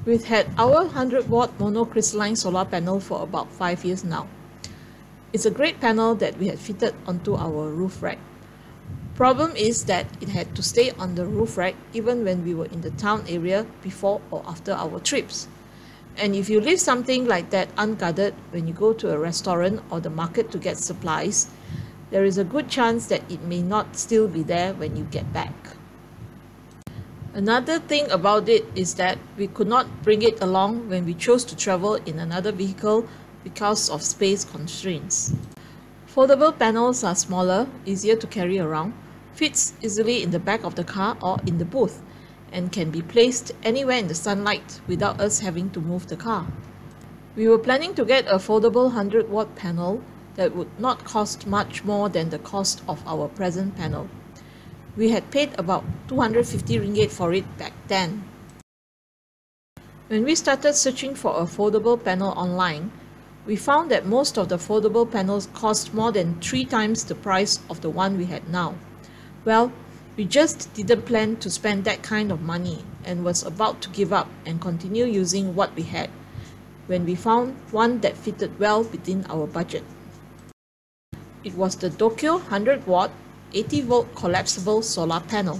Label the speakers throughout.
Speaker 1: We've had our 100-watt monocrystalline solar panel for about 5 years now. It's a great panel that we had fitted onto our roof rack. Problem is that it had to stay on the roof rack even when we were in the town area before or after our trips. And if you leave something like that unguarded when you go to a restaurant or the market to get supplies, there is a good chance that it may not still be there when you get back. Another thing about it is that we could not bring it along when we chose to travel in another vehicle because of space constraints. Foldable panels are smaller, easier to carry around, fits easily in the back of the car or in the booth, and can be placed anywhere in the sunlight without us having to move the car. We were planning to get a foldable 100-watt panel that would not cost much more than the cost of our present panel. We had paid about 250 ringgit for it back then. When we started searching for a foldable panel online, we found that most of the foldable panels cost more than 3 times the price of the one we had now. Well, we just didn't plan to spend that kind of money and was about to give up and continue using what we had when we found one that fitted well within our budget. It was the Dokio 100-watt 80-volt collapsible solar panel.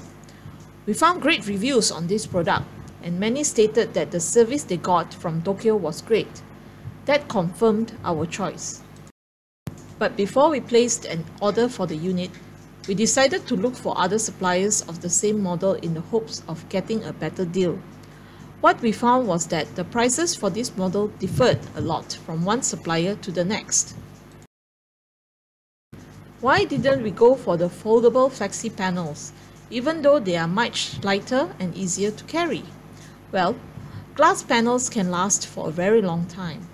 Speaker 1: We found great reviews on this product, and many stated that the service they got from Dokio was great. That confirmed our choice. But before we placed an order for the unit, we decided to look for other suppliers of the same model in the hopes of getting a better deal. What we found was that the prices for this model differed a lot from one supplier to the next. Why didn't we go for the foldable flexi panels, even though they are much lighter and easier to carry? Well, glass panels can last for a very long time.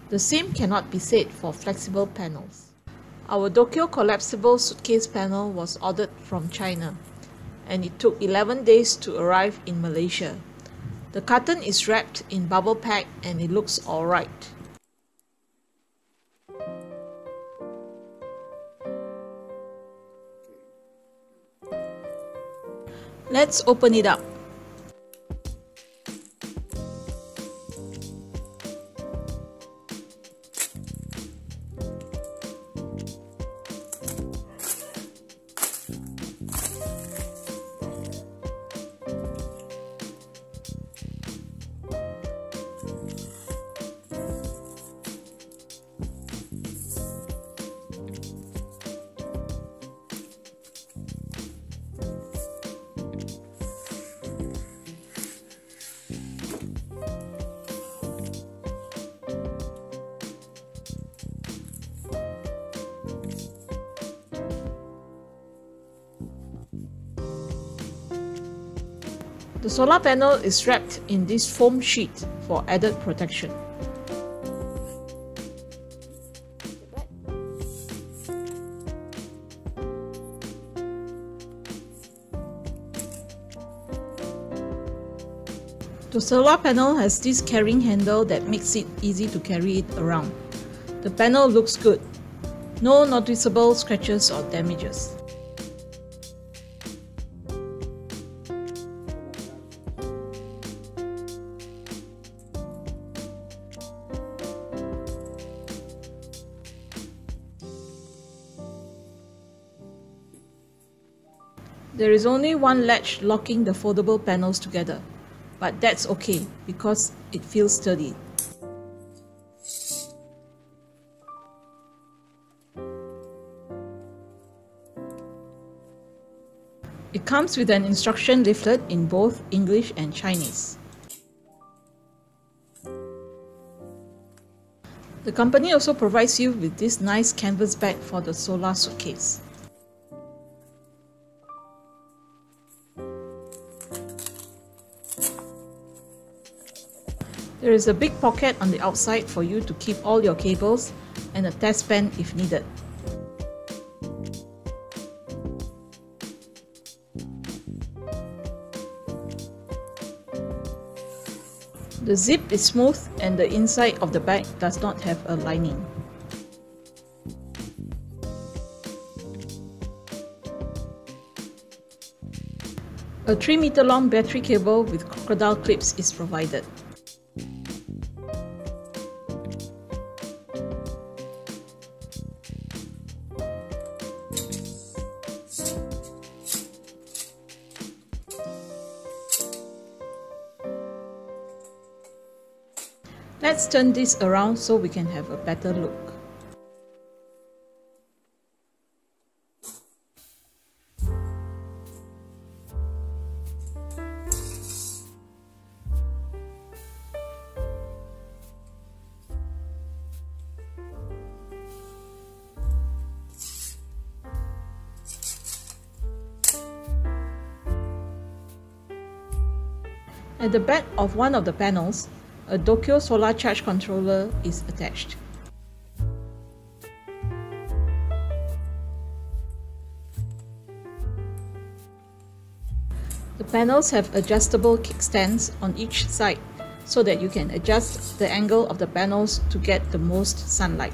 Speaker 1: The same cannot be said for flexible panels. Our Dokio collapsible suitcase panel was ordered from China, and it took 11 days to arrive in Malaysia. The carton is wrapped in bubble pack and it looks alright. Let's open it up. The solar panel is wrapped in this foam sheet for added protection. The solar panel has this carrying handle that makes it easy to carry it around. The panel looks good. No noticeable scratches or damages. There is only one latch locking the foldable panels together, but that's okay because it feels sturdy. It comes with an instruction leaflet in both English and Chinese. The company also provides you with this nice canvas bag for the solar suitcase. There is a big pocket on the outside for you to keep all your cables and a test pen if needed. The zip is smooth and the inside of the bag does not have a lining. A 3-meter long battery cable with crocodile clips is provided. Let's turn this around so we can have a better look. At the back of one of the panels, a Dokio solar charge controller is attached. The panels have adjustable kickstands on each side so that you can adjust the angle of the panels to get the most sunlight.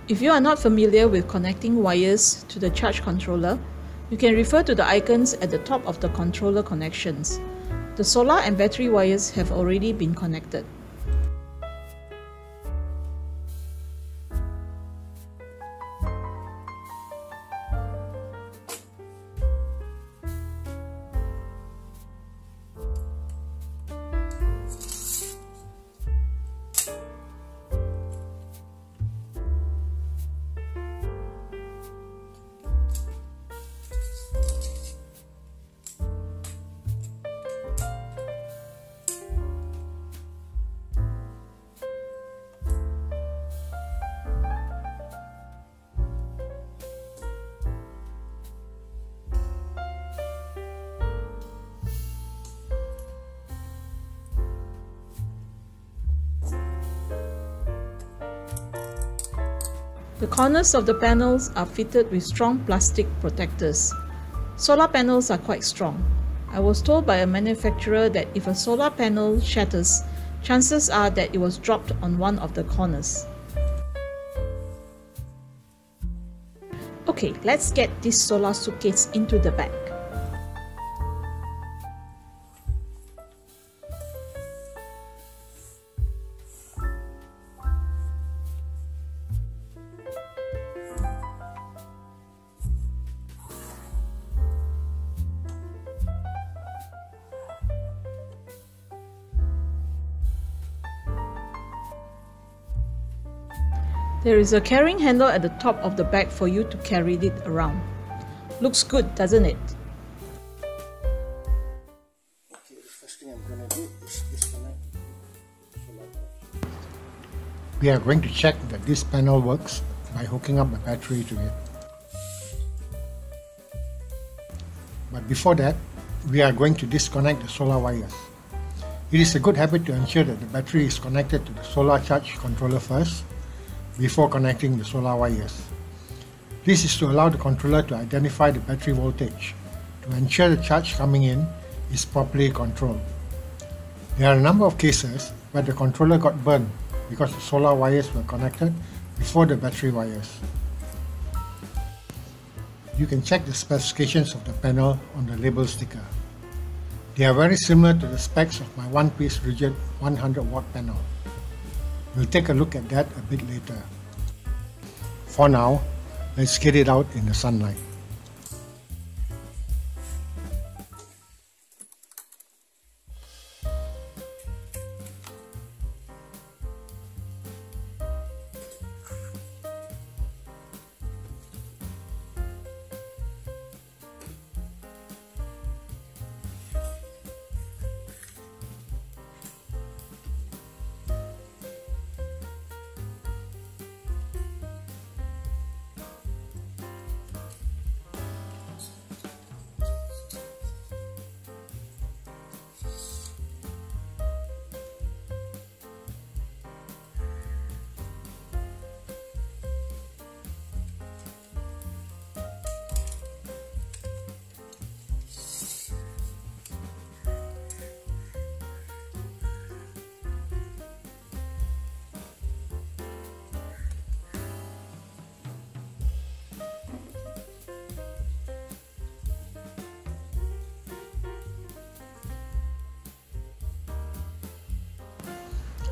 Speaker 1: If you are not familiar with connecting wires to the charge controller, you can refer to the icons at the top of the controller connections. The solar and battery wires have already been connected. The corners of the panels are fitted with strong plastic protectors. Solar panels are quite strong. I was told by a manufacturer that if a solar panel shatters, chances are that it was dropped on one of the corners. Okay, let's get this solar suitcase into the bag. There is a carrying handle at the top of the bag for you to carry it around. Looks good, doesn't it?
Speaker 2: Okay, the first thing I'm going to do is disconnect the solar panel. We are going to check that this panel works by hooking up a battery to it. But before that, we are going to disconnect the solar wires. It is a good habit to ensure that the battery is connected to the solar charge controller first, before connecting the solar wires. This is to allow the controller to identify the battery voltage to ensure the charge coming in is properly controlled. There are a number of cases where the controller got burned because the solar wires were connected before the battery wires. You can check the specifications of the panel on the label sticker. They are very similar to the specs of my one-piece rigid 100-watt panel. We'll take a look at that a bit later. For now, let's get it out in the sunlight.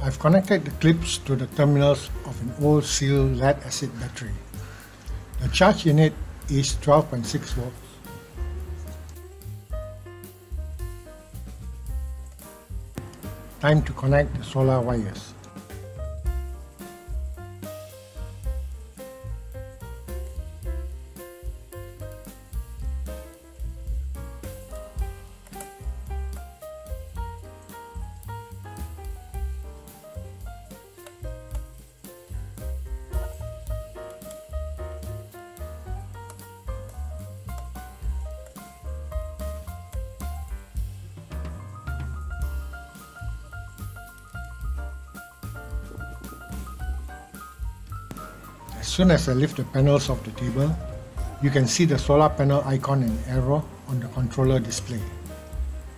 Speaker 2: I've connected the clips to the terminals of an old seal lead acid battery. The charge in it is 12.6 volts. Time to connect the solar wires. As soon as I lift the panels off the table, you can see the solar panel icon and arrow on the controller display.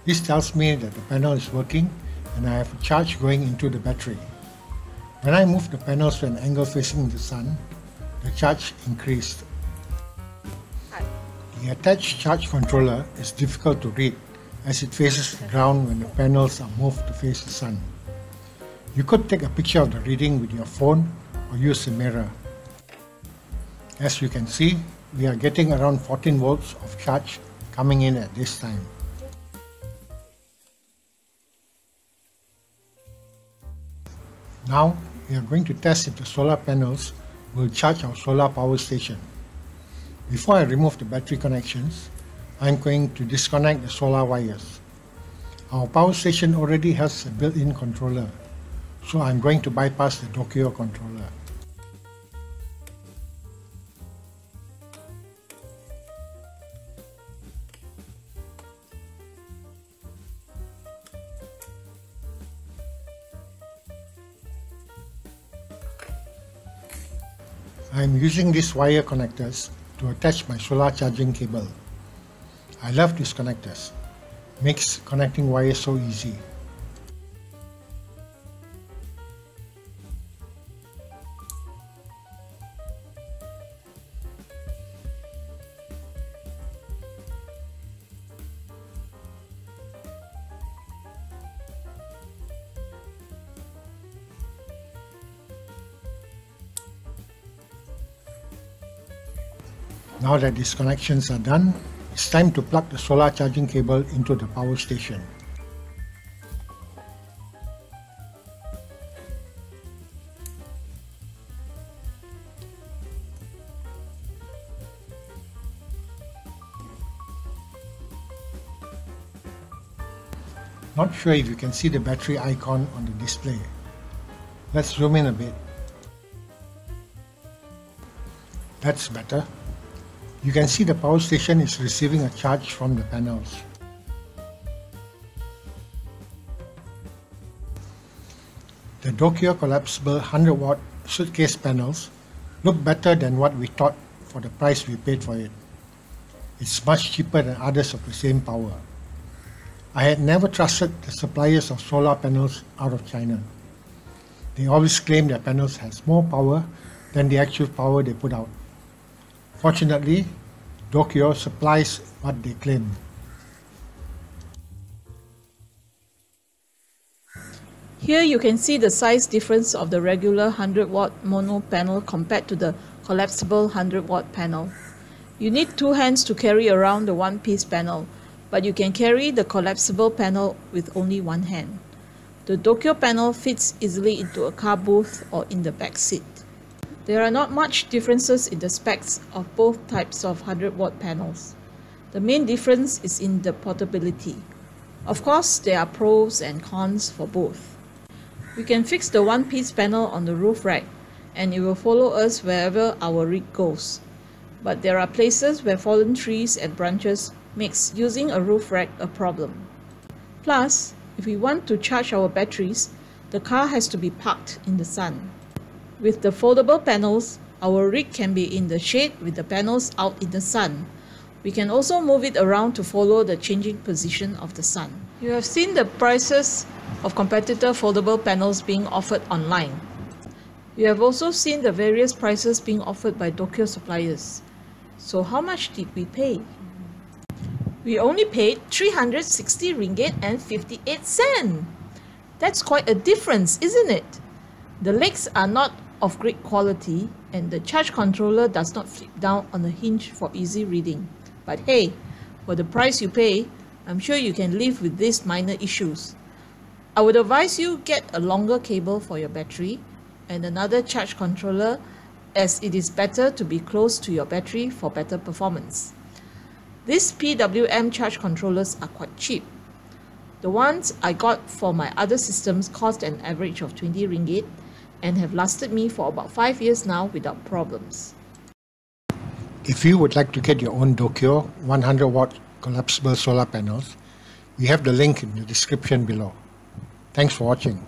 Speaker 2: This tells me that the panel is working and I have a charge going into the battery. When I move the panels to an angle facing the sun, the charge increased. The attached charge controller is difficult to read as it faces the ground when the panels are moved to face the sun. You could take a picture of the reading with your phone or use a mirror. As you can see, we are getting around 14 volts of charge coming in at this time. Now, we are going to test if the solar panels will charge our solar power station. Before I remove the battery connections, I am going to disconnect the solar wires. Our power station already has a built-in controller, so I am going to bypass the Dokio controller. I am using these wire connectors to attach my solar charging cable. I love these connectors. Makes connecting wires so easy. Now that these connections are done, it's time to plug the solar charging cable into the power station. Not sure if you can see the battery icon on the display. Let's zoom in a bit. That's better. You can see the power station is receiving a charge from the panels. The Dokio Collapsible 100 watt suitcase panels look better than what we thought for the price we paid for it. It's much cheaper than others of the same power. I had never trusted the suppliers of solar panels out of China. They always claim their panels has more power than the actual power they put out. Fortunately, Dokio supplies what they claim.
Speaker 1: Here you can see the size difference of the regular 100 watt mono panel compared to the collapsible 100 watt panel. You need two hands to carry around the one-piece panel, but you can carry the collapsible panel with only one hand. The Dokio panel fits easily into a car booth or in the back seat. There are not much differences in the specs of both types of 100 watt panels. The main difference is in the portability. Of course, there are pros and cons for both. We can fix the one-piece panel on the roof rack and it will follow us wherever our rig goes. But there are places where fallen trees and branches makes using a roof rack a problem. Plus, if we want to charge our batteries, the car has to be parked in the sun. With the foldable panels, our rig can be in the shade with the panels out in the sun. We can also move it around to follow the changing position of the sun. You have seen the prices of competitor foldable panels being offered online. You have also seen the various prices being offered by Dokio suppliers. So how much did we pay? We only paid 360 ringgit and 58 cents. That's quite a difference, isn't it? The legs are not of great quality and the charge controller does not flip down on a hinge for easy reading. But hey, for the price you pay, I'm sure you can live with these minor issues. I would advise you get a longer cable for your battery and another charge controller, as it is better to be close to your battery for better performance. These PWM charge controllers are quite cheap. The ones I got for my other systems cost an average of 20 ringgit and have lasted me for about 5 years now without problems.
Speaker 2: If you would like to get your own Dokio 100 watt collapsible solar panels, we have the link in the description below. Thanks for watching.